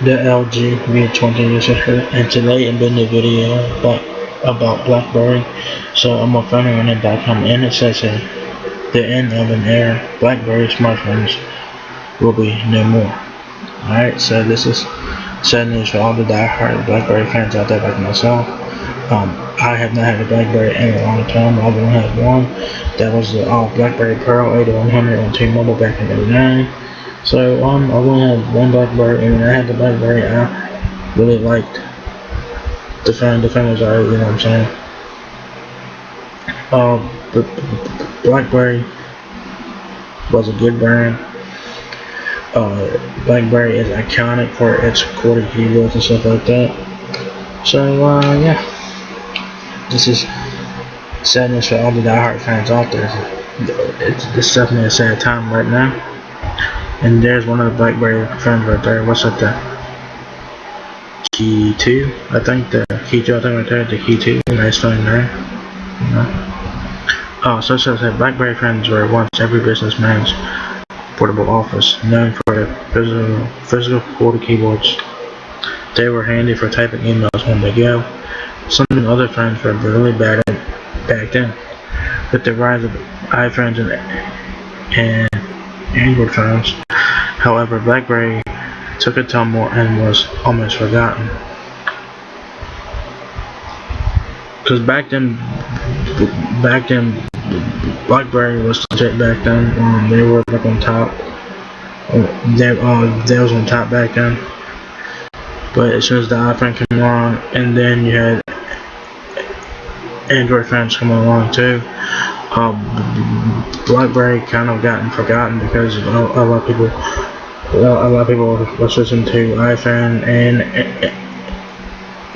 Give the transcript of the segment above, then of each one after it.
the LG V20 user here, and today I'm doing a video about BlackBerry. So I'm a friend on it.com, and it says here, the end of an era, BlackBerry smartphones will be no more. Alright, so this is sad news for all the die-hard BlackBerry fans out there like myself. I have not had a BlackBerry in a long time. I've only had one. That was the BlackBerry Pearl 8100 on T-Mobile back in '09. So I only had one BlackBerry, and when I had the BlackBerry, I really liked the phone. The phone was alright, you know what I'm saying. The BlackBerry was a good brand. BlackBerry is iconic for its QWERTY keyboards and stuff like that. So yeah, this is sadness for all the diehard fans out there. It's definitely a sad time right now. And there's one of the BlackBerry friends right there. What's up there? Key 2, I think the Key 2, I think right there, the Key 2, nice phone there. So it says that BlackBerry friends were once every businessman's portable office, known for their physical QWERTY keyboards. They were handy for typing emails on the go, something other phones were really bad at back then. With the rise of iPhones and Android phones, however, BlackBerry took a tumble and was almost forgotten. Because back then, BlackBerry was legit back then. They were like on top. They was on top back then. But as soon as the iPhone came along, and then you had Android phones coming along too, BlackBerry kind of gotten forgotten because a lot of people were switching to iPhone and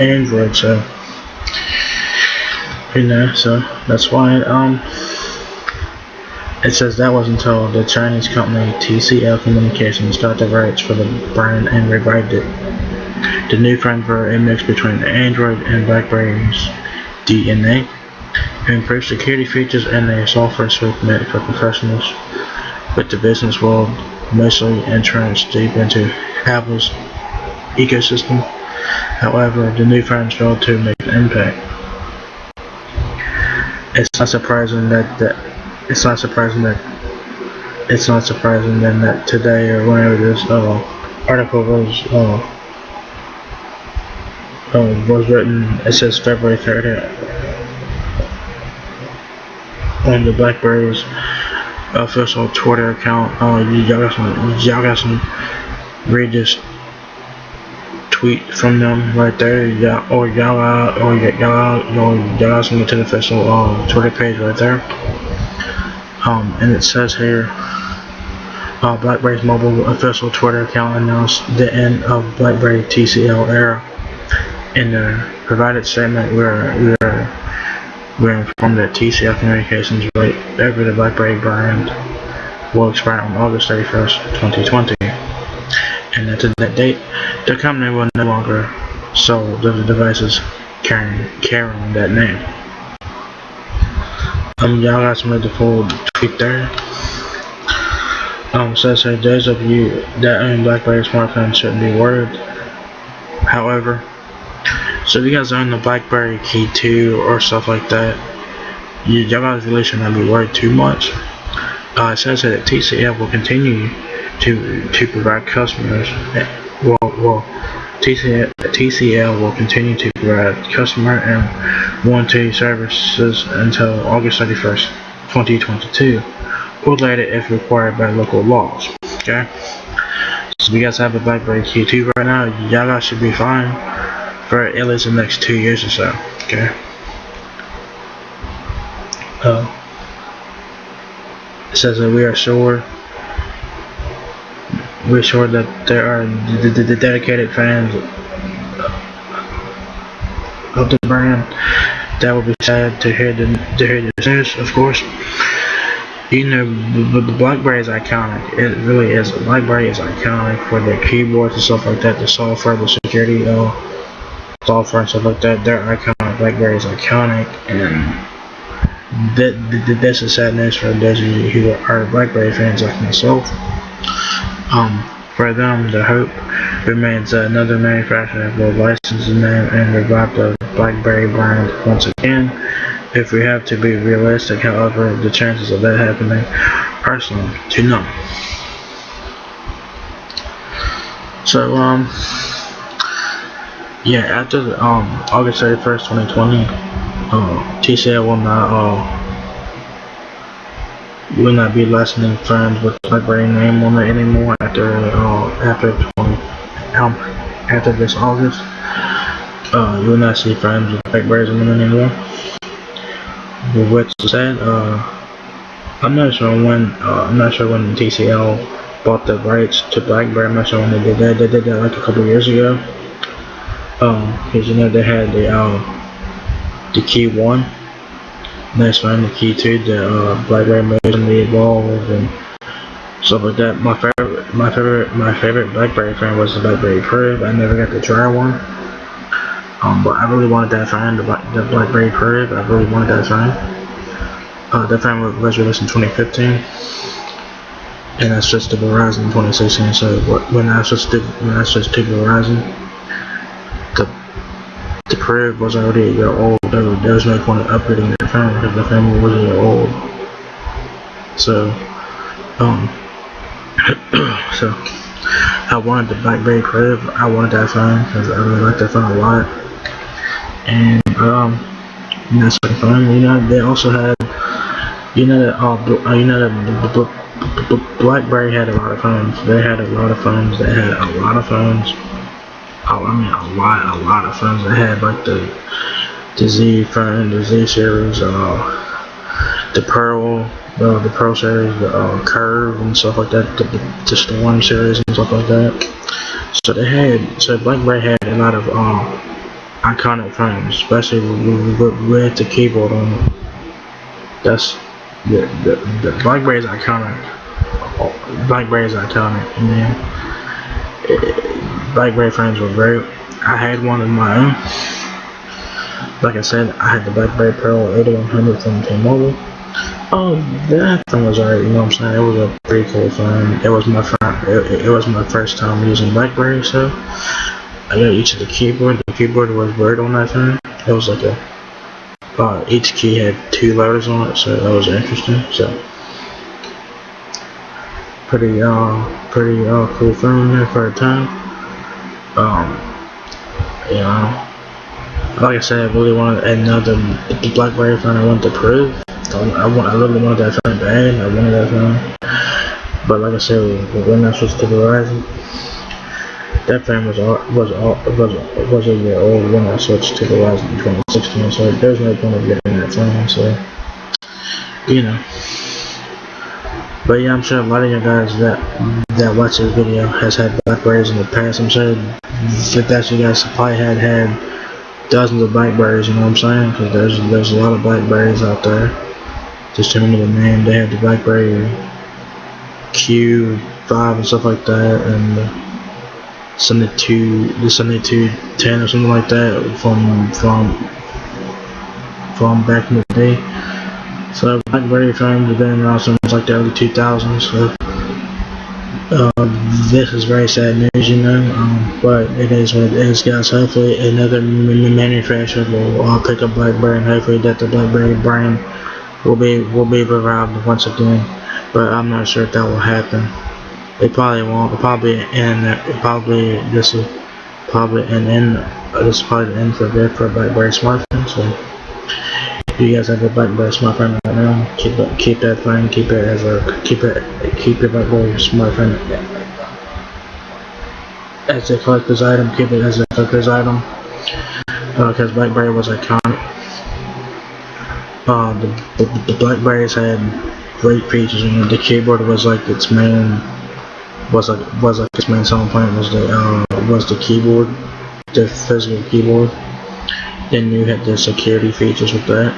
Android. So so that's why it says that was until the Chinese company TCL Communications got the rights for the brand and revived it. The new phones were a mix between Android and BlackBerry's DNA, improved security features, and a software suite meant for professionals, with the business world mostly entrenched deep into Apple's ecosystem. However, the new phones failed to make an impact. It's not surprising then that today, or whenever this article was written, it says February 3rd on the BlackBerry's official Twitter account. Y'all got some read this tweet from them right there. Y'all can get to the official Twitter page right there. And it says here, BlackBerry's mobile official Twitter account announced the end of BlackBerry TCL era. In the provided statement, we're informed that TCL Communications right over the BlackBerry brand will expire on August 31st, 2020. And at that date, the company will no longer sell the devices carrying that name. Y'all got some of the full tweet there. Says here, those of you that own BlackBerry smartphones shouldn't be worried. However, so if you guys own the BlackBerry Key 2 or stuff like that, y'all guys really should not be worried too much. It says that TCL will continue to provide customers. TCL will continue to provide customer and warranty services until August 31st, 2022, or later if required by local laws. Okay. So if you guys have a BlackBerry Key 2 right now, y'all guys should be fine for at least the next 2 years or so. Okay. It says that we're sure that there are the dedicated fans of the brand that will be sad to hear this news. Of course, the BlackBerry is iconic. It really is. BlackBerry is iconic for their keyboards and stuff like that, the software, the security software and stuff like that. They're iconic. BlackBerry is iconic, and this is sad news for those of you who are BlackBerry fans like myself. For them, the hope remains that another manufacturer will license the name and revive the BlackBerry brand once again. If we have to be realistic, however, the chances of that happening are slim to none. So, yeah, after August 31st, 2020, TCL will not be licensing phones with the BlackBerry name on it anymore after this August. You will not see phones with BlackBerries on them anymore. With what's said, I'm not sure when TCL bought the rights to BlackBerry. I'm not sure when they did that. They did that like a couple years ago. Because they had the Key 1. Next phone, the Key 2, the BlackBerry moves and the Evolve and stuff like that. My favorite BlackBerry phone was the BlackBerry Pro. I never got to try one. But I really wanted that phone, the BlackBerry Pro. I really wanted that phone. That phone was released in 2015, and I switched to Verizon in 2016. So when I switched to Verizon, the Pro was already a year old. There was no point in upgrading the phone because the phone was a year old. So, so I wanted the BlackBerry Pro. I wanted that phone because I really liked that phone a lot. And that's the phone. They also had, BlackBerry had a lot of phones. They had a lot of phones. They had a lot of phones. A lot of phones. They had like the Z phone, the Z series, the Pearl, the Pro series, the Curve and stuff like that, the Storm series and stuff like that. So BlackBerry had a lot of iconic phones, especially with the keyboard on it. That's the BlackBerry is iconic. BlackBerry is iconic, and BlackBerry phones were great. I had one of my own. Like I said, I had the BlackBerry Pearl 8100 from T-Mobile. That phone was alright. You know what I'm saying? It was a pretty cool phone. It was my first time using BlackBerry, so I got used to the keyboard. The keyboard was weird on that phone. It was like each key had 2 letters on it, so that was interesting. So pretty cool phone there for a time. Like I said, I really wanted another BlackBerry phone. I wanted to prove. I really wanted that phone bad. I wanted that phone. But like I said, when I switched to Verizon, that phone was a year old when I switched to Verizon in 2016. So there's no point of getting that phone. So But yeah, I'm sure a lot of you guys that watch this video has had BlackBerries in the past. I'm sure that you guys probably had dozens of BlackBerries. You know what I'm saying? Because there's a lot of BlackBerries out there. Just to remember the name, they had the BlackBerry Q5 and stuff like that, and the 7210 or something like that from back in the day. So BlackBerry phones have been around since like the early 2000s. So this is very sad news, but it is what it is, guys. Hopefully another manufacturer will pick up BlackBerry, and hopefully that the BlackBerry brand will be revived once again. But I'm not sure if that will happen. It probably won't. This is probably the end for good for BlackBerry smartphones. So if you guys have a BlackBerry smartphone right now, keep that phone, keep your BlackBerry smartphone as a collector's item. Keep it as a collector's item, because BlackBerry was iconic. The BlackBerries had great features. The keyboard was like its main selling point was the keyboard, the physical keyboard. Then you had the security features with that,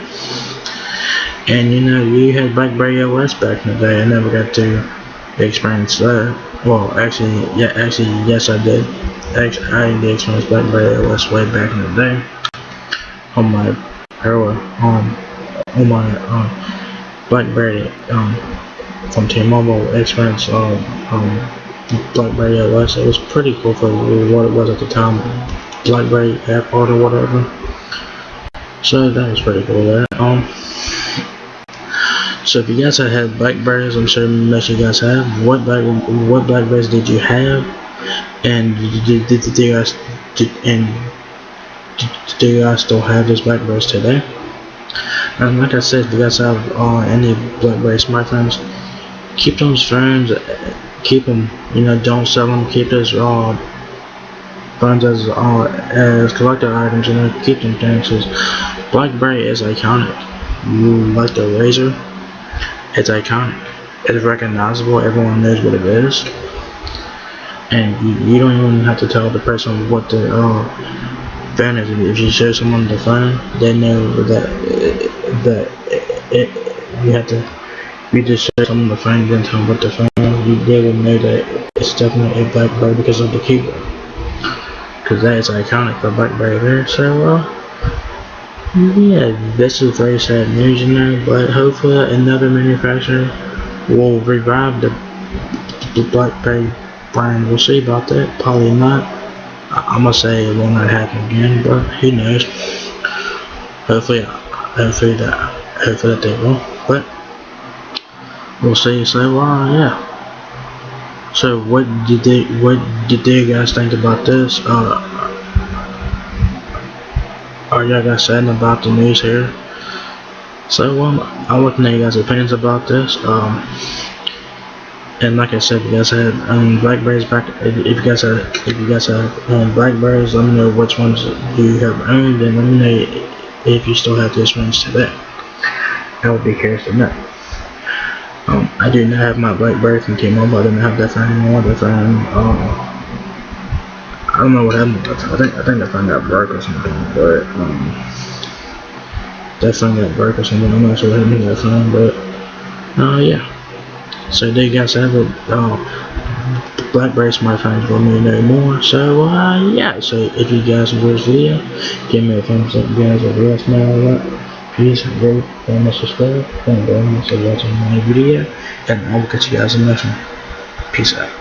and you had BlackBerry OS back in the day. I never got to experience that. Well, yes, I did. I did experience BlackBerry OS way back in the day on my BlackBerry from T-Mobile experience. BlackBerry OS. It was pretty cool for what it was at the time. BlackBerry Airport or whatever. So that was pretty cool there. So if you guys have had Blackberries, I'm sure most of you guys have. What Blackberries did you have? And did you guys do you guys still have those Blackberries today? And like I said, if you guys have any BlackBerry smartphones, keep those phones, keep them, don't sell them, keep those phones as collector items, keep them things, because BlackBerry is iconic. Like the Razor, it's iconic, it's recognizable, everyone knows what it is, and you don't even have to tell the person what the phone is. If you show someone the phone, they know that you just show someone the phone, then tell them what the phone is, they will know that it's definitely a BlackBerry because of the keyboard, because that is iconic for BlackBerry there. So yeah, this is very sad news, but hopefully another manufacturer will revive the BlackBerry brand. We'll see about that. Probably not. I'm gonna say it will not happen again, but who knows? Hopefully that they will. But we'll see. So yeah. So what did you guys think about this? Are y'all guys sad about the news here? So I want to know you guys' opinions about this. And like I said, if you guys had Blackberries back, if you guys have Blackberries, let me know which ones you have owned, and let me know if you still have those ones today. I would be curious to know. I do not have my BlackBerry from T-Mobile. I didn't have that phone anymore. That phone, I don't know what happened to that phone. I think that phone got broke or something, but that phone got broke or something. I'm not sure what happened to that phone, but yeah. So do you guys have a BlackBerry smartphones? Let me know more. So yeah. So if you guys enjoyed this video, give me a thumbs up, guys. If you guys know that, please rate and subscribe. Thank you very much for watching my video, and I will catch you guys in the next one. Peace out.